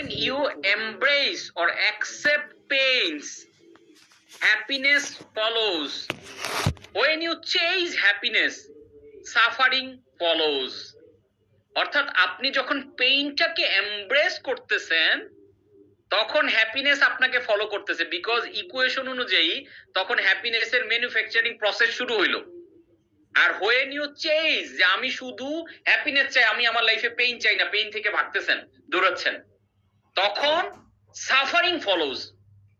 When you embrace or accept pains, happiness follows. When you chase happiness, suffering follows. অর্থাৎ আপনি যখন পেইনটাকে embrace করতেছেন তখন হ্যাপিনেস আপনাকে ফলো করতেছে, বিকজ ইকুয়েশন অনুযায়ী তখন হ্যাপিনেসের ম্যানুফ্যাকচারিং প্রসেস শুরু হইলো। আর হোয়েন ইউ চেজ, যে আমি শুধু হ্যাপিনেস চাই, আমি আমার লাইফে পেইন চাই না, পেইন থেকে ভাগতেছেন, দৌড়াচ্ছেন, তখন সাফারিং ফলোজ।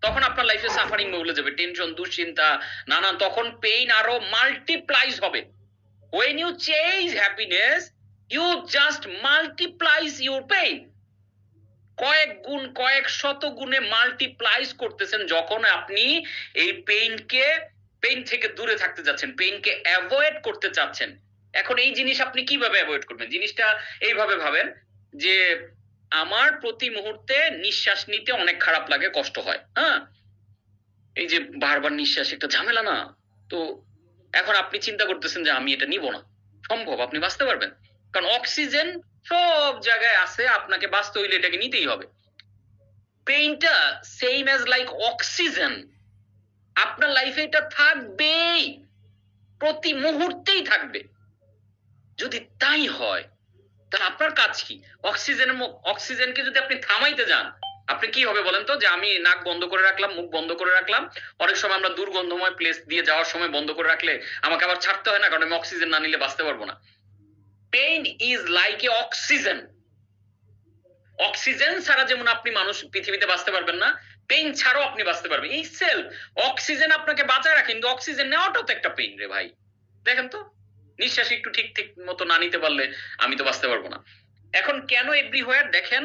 তখন আপনার লাইফে সাফারিং বলে যাবে, টেনশন, দুশ্চিন্তা, নানা, তখন পেইন আরো মাল্টিপ্লাইজ হবে। When you chase happiness, you just multiplies your pain. কয়েক গুণ, কয়েক শত গুণে মাল্টিপ্লাইজ করতেছেন যখন আপনি এই পেইন থেকে দূরে থাকতে যাচ্ছেন, পেইনকে অ্যাভয়েড করতে চাচ্ছেন। এখন এই জিনিস আপনি কিভাবে অ্যাভয়েড করবেন? জিনিসটা এইভাবে ভাবেন যে আমার প্রতি মুহূর্তে নিঃশ্বাস নিতে অনেক খারাপ লাগে, কষ্ট হয়, হ্যাঁ, এই যে বারবার নিঃশ্বাস একটা ঝামেলা না? তো এখন আপনি চিন্তা করতেছেন যে আমি এটা নিব না। সম্ভব, আপনি বাঁচতে পারবেন, কারণ অক্সিজেন সব জায়গায় আছে, আপনাকে বাঁচতে হইলে এটাকে নিতেই হবে। পেইনটা সেম অ্যাজ লাইক অক্সিজেন, আপনার লাইফে এটা থাকবেই, প্রতি মুহূর্তেই থাকবে। যদি তাই হয় তাহলে আপনার কাজ কি? অক্সিজেনকে যদি আপনি থামাইতে যান, আপনি কি হবে বলেন তো? যে আমি নাক বন্ধ করে রাখলাম, মুখ বন্ধ করে রাখলাম, অনেক সময় আমরা দুর্গন্ধময় প্লেস দিয়ে যাওয়ার সময় বন্ধ করে রাখলে আমাকে আবার ছাড়তে হয় না, কারণ আমি অক্সিজেন না নিলে বাঁচতে পারবো না। Pain is like a oxygen. Oxygen ছাড়া যেমন আপনি মানুষ পৃথিবীতে বাঁচতে পারবেন না, পেইন ছাড়াও আপনি বাঁচতে পারবেন। এই সেলফ অক্সিজেন আপনাকে বাঁচায় রাখে, কিন্তু অক্সিজেন নেওয়াটাও তো একটা পেইন রে ভাই। দেখেন তো, নিঃশ্বাস একটু ঠিক ঠিক মতো না নিতে পারলে আমি তো বাঁচতে পারবো না। এখন কেন এভরিহোয়ার? দেখেন,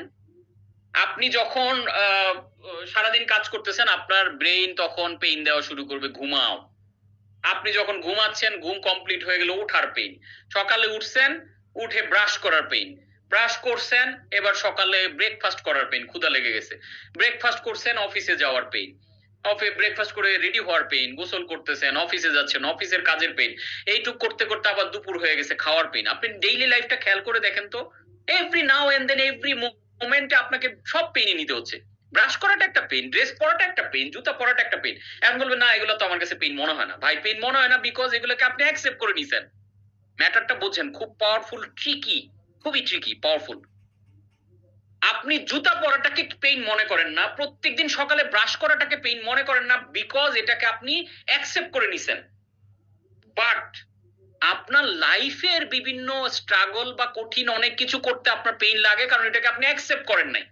আপনি যখন সারাদিন কাজ করতেছেন, আপনার ব্রেইন তখন পেইন দেওয়া শুরু করবে, ঘুমাও। আপনি যখন ঘুমাচ্ছেন, ঘুম কমপ্লিট হয়ে গেলে উঠার পেইন, সকালে উঠছেন, উঠে ব্রাশ করার পেইন, ব্রাশ করছেন, এবার সকালে ব্রেকফাস্ট করার পেইন, ক্ষুধা লেগে গেছে, ব্রেকফাস্ট করছেন, অফিসে যাওয়ার পেইন, ব্রেকফাস্ট করে রেডি হওয়ার পেইন, গোসল করতেছেন, অফিসে যাচ্ছেন, অফিসের কাজের পেইন, এইটুক করতে করতে আবার দুপুর হয়ে গেছে, খাওয়ার পেইন। আপনি ডেইলি লাইফটা খেয়াল করে দেখেন তো, every now and then, every মোমেন্টে আপনাকে সব পেইনই নিতে হচ্ছে। ব্রাশ করাটা একটা পেইন, ড্রেস পরাটা একটা পেইন, জুতা পরাটা একটা পেইন। এখন বলবেন না এগুলো তো আমার কাছে পেইন মনে হয় না। ভাই, পেইন মনে হয় না বিকজ এগুলোকে আপনি অ্যাকসেপ্ট করে নিছেন। ম্যাটারটা বোঝেন, খুব পাওয়ারফুল, ট্রিকি, খুবই ট্রিকি, পাওয়ারফুল। আপনি জুতা পরাটাকে পেইন মনে করেন না, প্রত্যেকদিন সকালে ব্রাশ করাটাকে পেইন মনে করেন না, বিকজ এটাকে আপনি অ্যাকসেপ্ট করে নিছেন। বাট আপনার লাইফের বিভিন্ন স্ট্রাগল বা কঠিন অনেক কিছু করতে আপনার পেইন লাগে, কারণ এটাকে আপনি অ্যাকসেপ্ট করেন নাই।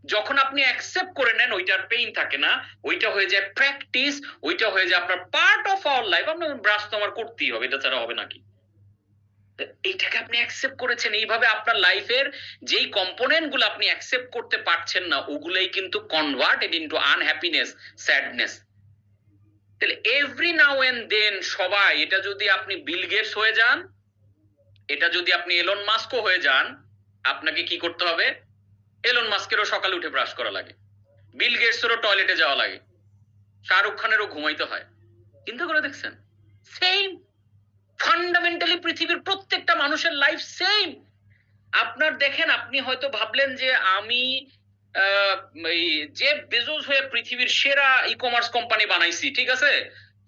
যখন আপনি অ্যাকসেপ্ট করে নেন, ওইটার পেইন থাকে না, ওইটা হয়ে যায় প্র্যাকটিস, ওইটা হয়ে যায় আপনার পার্ট অফ আওয়ার লাইফ। আপনার ব্রাশ তো আমার করতেই হবে, এটা ছাড়া হবে নাকি? এইটাকে আপনি অ্যাকসেপ্ট করেছেন। এইভাবে আপনার লাইফের যেই কম্পোনেন্ট গুলো আপনি অ্যাকসেপ্ট করতে পারছেন না, ওগুলাই কিন্তু কনভার্টেড ইনটু আনহ্যাপিনেস, স্যাডনেস। তাহলে এভরি নাও এন্ড দেন সবাই, এটা যদি আপনি বিল গেটস হয়ে যান, এটা যদি আপনি এলন মাস্কও হয়ে যান, আপনাকে কি করতে হবে? এলন মাস্কেরও সকালে উঠে ব্রাশ করা লাগে, বিল গেটসেরও টয়লেটে যাওয়া লাগে, শাহরুখ খানেরও ঘুমাইতে হয়। চিন্তা করে দেখছেন? সেম, ফান্ডামেন্টালি পৃথিবীর প্রত্যেকটা মানুষের লাইফ সেম। আপনার দেখেন, আপনি হয়তো ভাবলেন যে আমি জেফ বেজোস হয়ে পৃথিবীর সেরা ই কমার্স কোম্পানি বানাইছি, ঠিক আছে,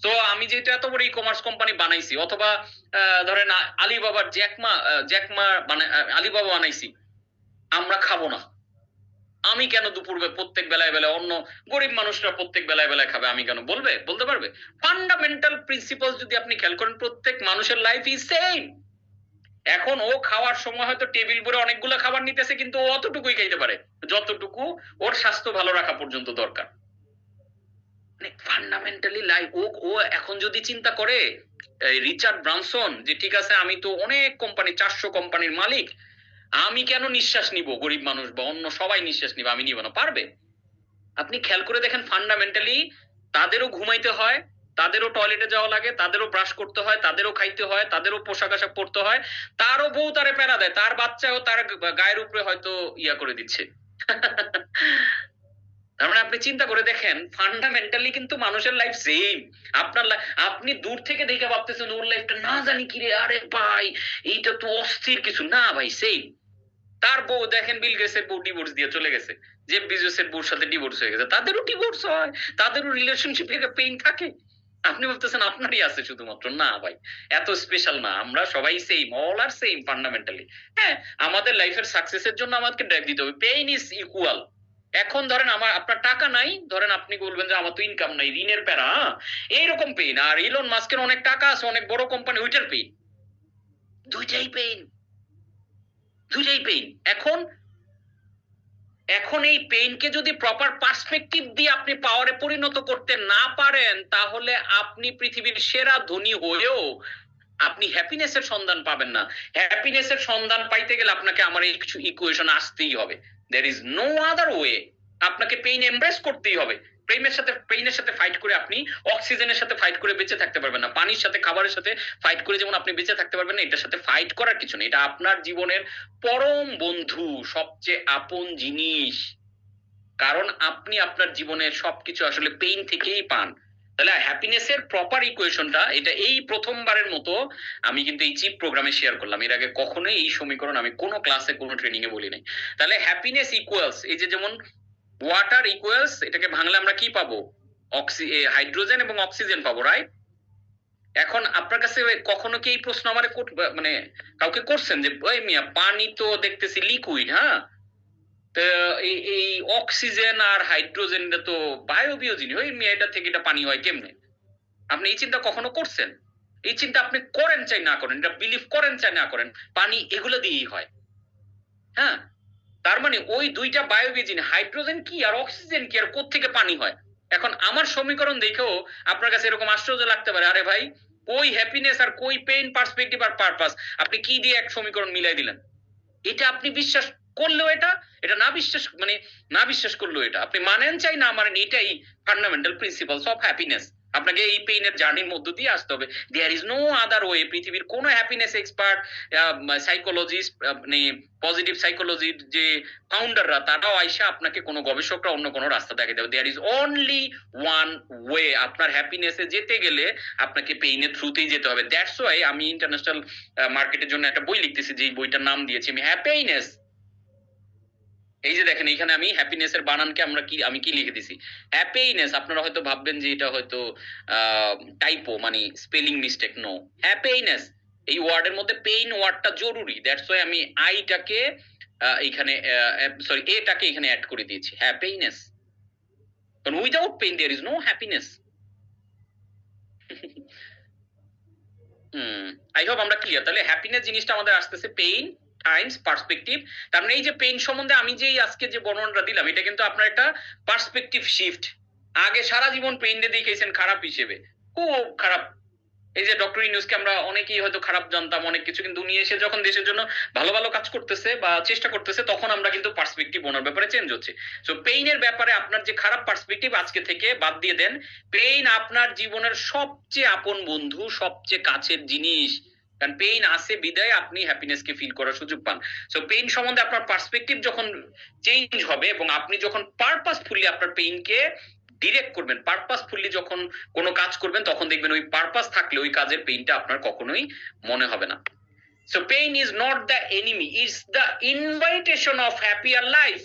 তো আমি যেটা এত বড় ই কমার্স কোম্পানি বানাইছি, অথবা ধরেন আলিবাবার জ্যাকমা আলিবাবা বানাইছি, আমরা খাবো না। আমি কেন দুপুরে প্রত্যেক বেলায় বেলায়, অন্য গরিব মানুষরা প্রত্যেক বেলায় বেলায় খাবে, আমি কেন? বলতে পারবে? ফান্ডামেন্টাল প্রিন্সিপাল যদি আপনি খেয়াল করেন, প্রত্যেক মানুষের লাইফ ইজ সেম। এখন ও খাওয়ার সময় হয়তো টেবিল ভরে অনেকগুলো খাবার নিতেছে, কিন্তু ও অতটুকুই খাইতে পারে যতটুকু ওর স্বাস্থ্য ভালো রাখা পর্যন্ত দরকার। মানে ফান্ডামেন্টালি লাইফ, ও এখন যদি চিন্তা করে রিচার্ড ব্রানসন, যে ঠিক আছে আমি তো অনেক কোম্পানি, 400 কোম্পানির মালিক, আমি কেন নিঃশ্বাস নিব? গরিব মানুষ বা অন্য সবাই নিঃশ্বাস নিবে, আমি নিব না? পারবে? আপনি খেয়াল করে দেখেন, ফান্ডামেন্টালি তাদেরও ঘুমাইতে হয়, তাদেরও টয়লেটে যাওয়া লাগে, তাদেরও ব্রাশ করতে হয়, তাদেরও খাইতে হয়, তাদেরও পোশাক আশাক পরতে হয়, তারও বউ তারে প্যারা দেয়, তার বাচ্চাও তার গায়ের উপরে হয়তো ইয়া করে দিচ্ছে। তার মানে আপনি চিন্তা করে দেখেন, ফান্ডামেন্টালি কিন্তু মানুষের লাইফ সেম। আপনি দূর থেকে দেখে ভাবতেছেন ওর লাইফটা না জানি কি রে, আরে ভাই এইটা তো অস্থির কিছু না, ভাই সেম। তার বউ দেখেন, বিল গেটসের বউ ডিভোর্স দিয়ে চলে গেছে, জেফ বেজোসের বউর সাথে ডিভোর্স হয়ে গেছে, তাদেরও ডিভোর্স হয়, তাদেরও রিলেশনশিপে পেইন থাকে। আপনি বলতেছেন আপনারই আছে শুধুমাত্র, না ভাই, এত স্পেশাল না, আমরা সবাই সেম, অল আর সেম ফান্ডামেন্টালি। হ্যাঁ, আমাদের লাইফের সাকসেসের জন্য আমাদেরকে ড্র্যাগ দিতে হবে, পেইন ইজ ইকুয়াল। এখন ধরেন আপনার টাকা নাই, ধরেন আপনি বলবেন যে আমার তো ইনকাম নাই, ঋণের প্যারা, এইরকম পেইন। আর ইলন মাস্কের অনেক টাকা আছে, অনেক বড় কোম্পানি, ওইটার পেইন। দুইটাই পেইন, দুইটাই পেইন। এখন এখন এই পেইনকে যদি প্রপার পার্সপেক্টিভ দিয়ে আপনি পাওয়ারে পরিণত করতে না পারেন, তাহলে আপনি পৃথিবীর সেরা ধনী হয়েও আপনি হ্যাপিনেসের সন্ধান পাবেন না। হ্যাপিনেসের সন্ধান পাইতে গেলে আপনাকে আমার এই কিছু ইকুয়েশন আসতেই হবে। There is no other way. আপনাকে পেইন এমব্রেস করতেই হবে। পেইনের সাথে ফাইট করে আপনি অক্সিজেনের সাথে ফাইট করে বেঁচে থাকতে পারবেন না। পানির সাথে, খাবারের সাথে ফাইট করে যেমন আপনি বেঁচে থাকতে পারবেন না, এটার সাথে ফাইট করার কিছু নেই। এটা আপনার জীবনের পরম বন্ধু, সবচেয়ে আপন জিনিস। কারণ আপনি আপনার জীবনের সবকিছু আসলে পেইন থেকেই পান। তাহলে হ্যাপিনেসের প্রপার ইকুয়েশনটা, এটা এই প্রথমবারের মতো আমি কিন্তু এই চিপ প্রোগ্রামে শেয়ার করলাম। এর আগে কখনোই এই সমীকরণ আমি কোনো ক্লাসে, কোনো ট্রেনিং এ বলি নাই। তাহলে হ্যাপিনেস ইকুয়ালস, এই যে যেমন ওয়াটার ইকুয়ালস, এটাকে ভাঙলে আমরা কি পাবো? হাইড্রোজেন এবং অক্সিজেন পাবো, রাইট? এখন আপনার কাছে কখনো কি এই প্রশ্ন আমারে মানে কাউকে করছেন যে ওই মিয়া, পানি তো দেখতেছি লিকুইড, হ্যাঁ, তো এই অক্সিজেন আর হাইড্রোজেন তো বায়বীয় জিনিস, ওই মিয়া এটা থেকে এটা পানি হয় কেমনে? আপনি এই চিন্তা কখনো করছেন? এই চিন্তা আপনি করেন চাই না করেন, এটা বিলিভ করেন চাই না করেন, পানি এগুলো দিয়েই হয়। হ্যাঁ, তার মানে ওই দুইটা বায়বীয় জিনিস, হাইড্রোজেন কি আর অক্সিজেন কি, আর কোত্থেকে পানি হয়? এখন আমার সমীকরণ দেখেও আপনার কাছে এরকম আশ্চর্য লাগতে পারে, আরে ভাই, কই হ্যাপিনেস আর কই পেইন, পার্সপেক্টিভ আর পারপাস, আপনি কি দিয়ে এক সমীকরণ মিলাই দিলেন? এটা আপনি বিশ্বাস করলেও এটা, এটা না বিশ্বাস, মানে না বিশ্বাস করলেও এটা, আপনি মানেন চাই না মানেন, এটাই ফান্ডামেন্টাল প্রিন্সিপালস অফ হ্যাপিনেস। আপনাকে এই পেইনের জার্নির মধ্য দিয়ে আসতে হবে। There is no other way. পৃথিবীর কোন হ্যাপিনেস এক্সপার্ট, সাইকোলজিস্ট, মানে পজিটিভ সাইকোলজির যে ফাউন্ডাররা, তারাও আইসা আপনাকে, কোনো গবেষকরা অন্য কোনো রাস্তা দেখে দেবে। There is only one way. আপনার হ্যাপিনেসে যেতে গেলে আপনাকে পেইনের থ্রুতেই যেতে হবে। দ্যাটস ওয়াই আমি ইন্টারন্যাশনাল মার্কেটের জন্য একটা বই লিখতেছি, যে বইটার নাম দিয়েছি আমি হ্যাপিনেস। এই যে দেখেন, এখানে আমি হ্যাপিনেস এর বানানকে আমি কি লিখে দিছি, হ্যাপিনেস। আপনারা হয়তো ভাববেন যে এটা হয়তো টাইপো, মানে স্পেলিং মিস্টেক। No, happiness. এই ওয়ার্ডের মধ্যে পেইন ওয়ার্ডটা জরুরি, দ্যাটস ওয়াই আমি আইটাকে এখানে, সরি, এটাকে এখানে অ্যাড করে দিয়েছি, হ্যাপিনেস। কারণ without pain there is no happiness. I hope আমরা ক্লিয়ার। তাহলে হ্যাপিনেস জিনিসটা আমাদের আসতেছে পেইন টাইমস পার্সপেক্টিভ। তার মানে এই যে পেইন সম্বন্ধে আমি যে আজকে যে বর্ণনাটা দিলাম, এটা কিন্তু আপনার একটা পার্সপেক্টিভ শিফট। আগে সারা জীবন পেইন দিয়ে দেখেছেন খারাপ হিসেবে, খুব খারাপ। এই যে ডক্টর ইউনূসকে আমরা অনেকেই হয়তো খারাপ জানতাম অনেক কিছু, কিন্তু উনি এসে যখন দেশের জন্য ভালো ভালো কাজ করতেছে বা চেষ্টা করতেছে, তখন আমরা কিন্তু পার্সপেক্টিভ ওনার ব্যাপারে চেঞ্জ হচ্ছে। সো পেইনের ব্যাপারে আপনার যে খারাপ পার্সপেক্টিভ, আজকে থেকে বাদ দিয়ে দেন। পেইন আপনার জীবনের সবচেয়ে আপন বন্ধু, সবচেয়ে কাছের জিনিস। কারণ পেইন আসে বিদায় আপনি হ্যাপিনেসকে ফিল করার সুযোগ পান। সো পেইন সম্বন্ধে আপনার পার্সপেক্টিভ যখন চেঞ্জ হবে, এবং আপনি যখন পারপাসফুলি আপনার পেইনকে ডিরেক্ট করবেন, পারপাসফুলি যখন কোনো কাজ করবেন, তখন দেখবেন ওই পারপাস থাকলে ওই কাজের পেইনটা আপনার কখনোই মনে হবে না। So pain is not the enemy, it's the invitation of happier life.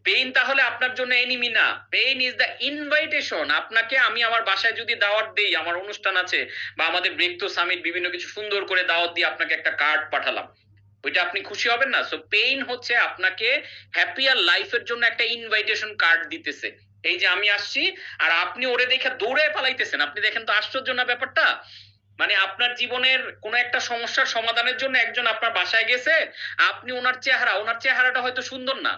Pain তাহলে আপনার জন্য এনিমি না, পেইন ইজ দ্য ইনভাইটেশন। আপনাকে আমি আমার বাসায় যদি দাওয়াত দেই, আমার অনুষ্ঠান আছে, বা আমাদের ব্রেক তো সামিট, বিভিন্ন কিছু সুন্দর করে দাওয়াত দিয়ে আপনাকে একটা কার্ড পাঠালাম, ওইটা আপনি খুশি হবেন না? সো পেইন হচ্ছে আপনাকে হ্যাপিয়ার লাইফের জন্য একটা ইনভাইটেশন কার্ড দিতেছে। এই যে আমি আসছি, আর আপনি ওরে দেখে দৌড়ে পালাইতেছেন। আপনি দেখেন তো আশ্চর্য না ব্যাপারটা? মানে আপনার জীবনের কোন একটা সমস্যার সমাধানের জন্য একজন আপনার বাসায় গেছে, আপনি ওনার চেহারাটা হয়তো সুন্দর না,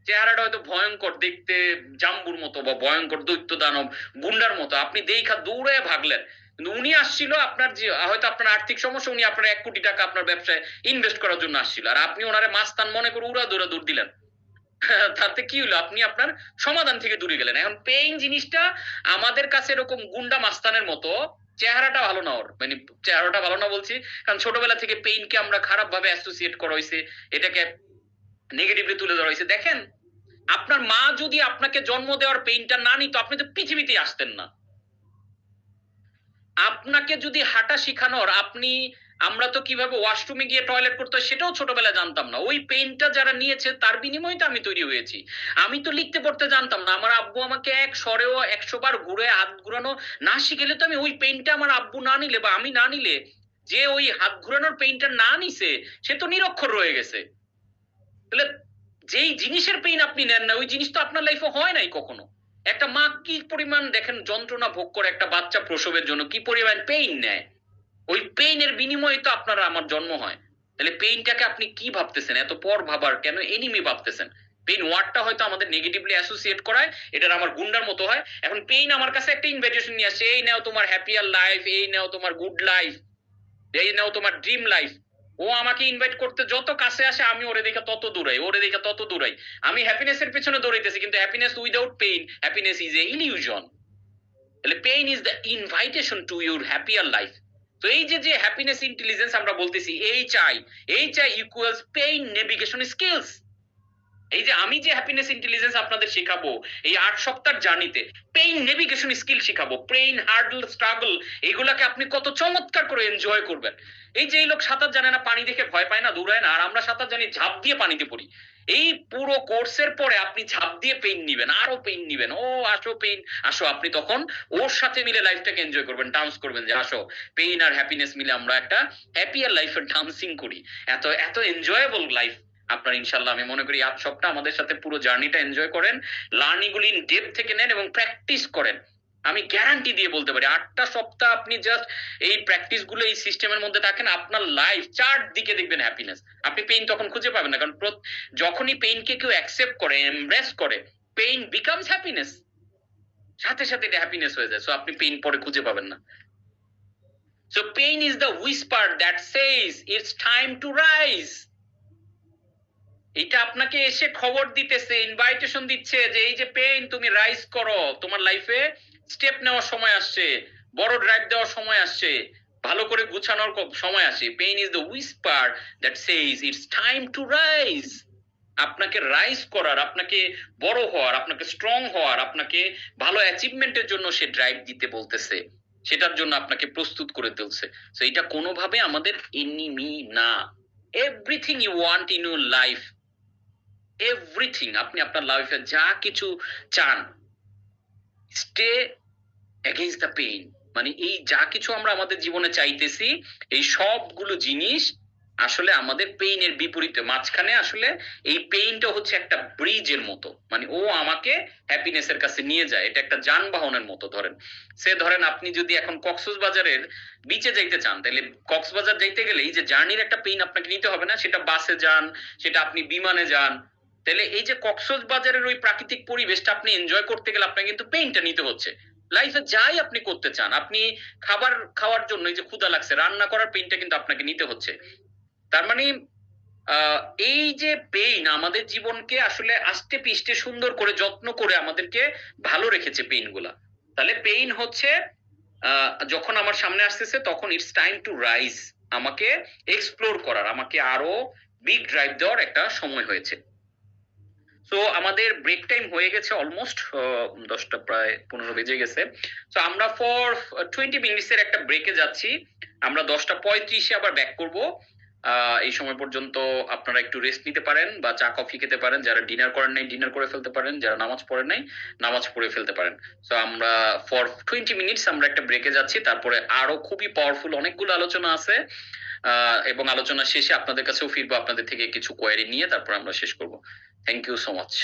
চেহারাটা হয়তো ভয়ঙ্কর দেখতে, জাম্বুর মতো বা ভয়ঙ্কর দৈত্য দানব গুন্ডার মতো, আপনি দেখা দৌড়ে ভাগলেন। কিন্তু উনি আসছিল আপনার যে হয়তো আপনার আর্থিক সমস্যা, উনি আপনার 1 কোটি টাকা আপনার ব্যবসায় ইনভেস্ট করার জন্য আসছিল, আর আপনি ওনারে মাস্তান মনে করে উড়া দৌড় দিলেন। তাতে কি হলো? আপনি আপনার সমাধান থেকে দূরে গেলেন। এখন পেইন জিনিসটা আমাদের কাছে এরকম গুন্ডা মাস্তানের মতো, চেহারাটা ভালো না ওর, মানে চেহারাটা ভালো না বলছি কারণ ছোটবেলা থেকে পেইনকে আমরা খারাপ ভাবে অ্যাসোসিয়েট করা হয়েছে, এটাকে নেগেটিভলি তুলে ধরা হয়েছে। দেখেন, আপনার মা যদি আপনাকে জন্ম দেওয়ার পেইনটা না নিত, আপনি তো পৃথিবীতে আসতেন না। আপনাকে যদি হাঁটা শিখানোর, আপনি আমরা তো কিভাবে ওয়াশরুমে গিয়ে টয়লেট করতে হয় সেটাও ছোটবেলায় জানতাম না। ওই পেইনটা যারা নিয়েছে তার বিনিময়ে তো আমি তৈরি হয়েছি। আমি তো লিখতে পড়তে জানতাম না, আমার আব্বু আমাকে এক স্বরেও 100 বার ঘুরে হাত ঘুরানো না শিখেলে তো আমি ওই পেইনটা, আমার আব্বু না নিলে বা আমি না নিলে, যে ওই হাত ঘুরানোর পেইনটা না নিছে সে তো নিরক্ষর রয়ে গেছে। তাহলে যেই জিনিসের পেইন আপনি নেন না ওই জিনিস তো আপনার লাইফে হয় নাই কখনো। একটা মা কি পরিমাণ দেখেন যন্ত্রণা ভোগ করে একটা বাচ্চা প্রসবের জন্য, কি পরিমাণ পেইন নেয়, ওই পেইনের বিনিময়ে তো আপনারা আমার জন্ম হয়। তাহলে পেইনটাকে আপনি কি ভাবতেছেন, এত পর ভাবার কেন এনিমি ভাবতেছেন? পেইন ওয়ার্ডটা হয়তো আমাদের নেগেটিভলি অ্যাসোসিয়েট করায়, এটার আমার গুন্ডার মতো হয়। এখন পেইন আমার কাছে একটা ইনভাইটেশন নিয়ে আসছে, এই নাও তোমার হ্যাপিয়ার লাইফ, এই নাও তোমার গুড লাইফ, এই নাও তোমার ড্রিম লাইফ। ও আমাকে ইনভাইট করতে যত কাছে আসে আমি ওরে দেখে তত দূরাই, ওরে দেখে তত দূরাই। আমি হ্যাপিনেসের পেছনে দৌড়াইতেছি, কিন্তু happiness without pain, happiness is a illusion. তাহলে pain is the invitation to your happier life. তো এই যে যে হ্যাপিনেস ইন্টেলিজেন্স আমরা বলতেছি, H I equals pain navigation skills. এই যে আমি যে হ্যাপিনেস ইন্টেলিজেন্স আপনাদের শেখাবো এই 8 সপ্তাহ জার্নিতে, পেইন নেভিগেশন স্কিল শেখাবো, পেইন হার্ডল স্ট্রাগল, এগুলাকে আপনি কত চমৎকার করে এনজয় করবেন। এই যে এই লোক সাঁতার জানে না, পানি দেখে ভয় পায় না, দৌড়ায় না, আর আমরা সাঁতার জানি, ঝাঁপ দিয়ে পানিতে পড়ি। এই পুরো কোর্সের পরে আপনি ঝাঁপ দিয়ে পেইন নিবেন, আরো পেইন নিবেন, ও আসো পেইন আসো, আপনি তখন ওর সাথে মিলে লাইফটাকে এনজয় করবেন, ডান্স করবেন, যে আসো পেইন আর হ্যাপিনেস মিলে আমরা একটা হ্যাপিয়ার লাইফের ডান্সিং করি। এত এত এনজয়েবল লাইফ আপনার ইনশাল্লাহ। আমি মনে করি 8 সপ্তাহ আমাদের সাথে পুরো জার্নিটা এনজয় করেন, লার্নিং গুলি ইন ডেপথ থেকে নেন এবং প্র্যাকটিস করেন। আমি গ্যারান্টি দিয়ে বলতে পারি 8টা সপ্তাহ আপনি জাস্ট এই প্র্যাকটিস গুলো এই সিস্টেমের মধ্যে থাকেন, আপনার লাইফ চারদিকে দেখবেন হ্যাপিনেস। আপনি পেইন তখন খুঁজে পাবেন না, কারণ যখনই পেইনকে কেউ অ্যাকসেপ্ট করে, এমব্রেস করে, পেইন বিকামস হ্যাপিনেস, সাথে সাথে এটা হ্যাপিনেস হয়ে যায়। সো আপনি পেইন পরে খুঁজে পাবেন না। So pain is the Whisper that Sage it's time to rise. এটা আপনাকে এসে খবর দিতেছে, ইনভাইটেশন দিচ্ছে যে এই যে পেইন, তুমি রাইজ করো, তোমার লাইফে স্টেপ নেওয়ার সময় আসছে, বড় ড্রাইভ দেওয়ার সময় আসছে, ভালো করে গুছানোর সময় আসে। Pain is the Whisper that Sage it's time to rise. আপনাকে রাইজ করার, আপনাকে বড় হওয়ার, আপনাকে স্ট্রং হওয়ার, আপনাকে ভালো অ্যাচিভমেন্টের জন্য সে ড্রাইভ দিতে বলতেছে, সেটার জন্য আপনাকে প্রস্তুত করে তুলছে। তো এটা কোনোভাবে আমাদের এনিমি না। Everything you want in your life, everything, আপনি আপনার লাইফে যা কিছু চান, স্টে এগেইনস্ট দ্য পেইন। মানে এই যা কিছু আমরা আমাদের জীবনে চাইতেছি, এই সবগুলো জিনিস আসলে আমাদের পেইনের বিপরীতে, মাঝখানে আসলে এই পেইনটা হচ্ছে একটা ব্রিজের মতো, মানে ও আমাকে হ্যাপিনেসের কাছে নিয়ে যায়। এটা একটা যানবাহনের মতো। ধরেন আপনি যদি এখন কক্সবাজারের বিচে যাইতে চান, তাহলে কক্সবাজার যাইতে গেলে এই যে জার্নির একটা পেইন আপনাকে নিতে হবে না, সেটা বাসে যান, সেটা আপনি বিমানে যান। তাহলে এই যে কক্সবাজারের ওই প্রাকৃতিক পরিবেশটা আপনি এনজয় করতে গেলে আপনাকে কিন্তু পেইনটা নিতে হচ্ছে। লাইফে যাই আপনি করতে চান, আপনি খাবার খাওয়ার জন্য এই যে ক্ষুধা লাগছে, রান্না করার পেইনটা কিন্তু আপনাকে নিতে হচ্ছে। তার মানে এই যে পেইন আমাদের জীবনকে আসলে আস্তে পিষ্টে সুন্দর করে যত্ন করে আমাদেরকে ভালো রেখেছে পেইন গুলা। তাহলে পেইন হচ্ছে যখন আমার সামনে আসতেছে তখন ইটস টাইম টু রাইজ, আমাকে এক্সপ্লোর করার, আমাকে আরো বিগ ড্রাইভ দেওয়ার একটা সময় হয়েছে। তো আমাদের ব্রেক টাইম হয়ে গেছে অলমোস্ট, 10টা প্রায় 15 বেজে গেছে। তো আমরা ফর 20 মিনিটস এর একটা ব্রেকে যাচ্ছি। আমরা 10টা 35-এ আবার ব্যাক করব। এই সময় পর্যন্ত আপনারা একটু রেস্ট নিতে পারেন বা চা কফি খেতে পারেন, যারা ডিনার করেন নাই ডিনার করে ফেলতে পারেন, যারা নামাজ পড়েন নাই নামাজ পড়ে ফেলতে পারেন। তো আমরা ফর 20 মিনিটস আমরা একটা ব্রেকে যাচ্ছি, তারপরে আরো খুবই পাওয়ারফুল অনেকগুলো আলোচনা আছে, এবং আলোচনা শেষে আপনাদের কাছেও ফিরবো, আপনাদের থেকে কিছু কোয়েরি নিয়ে, তারপর আমরা শেষ করব। Thank you so much.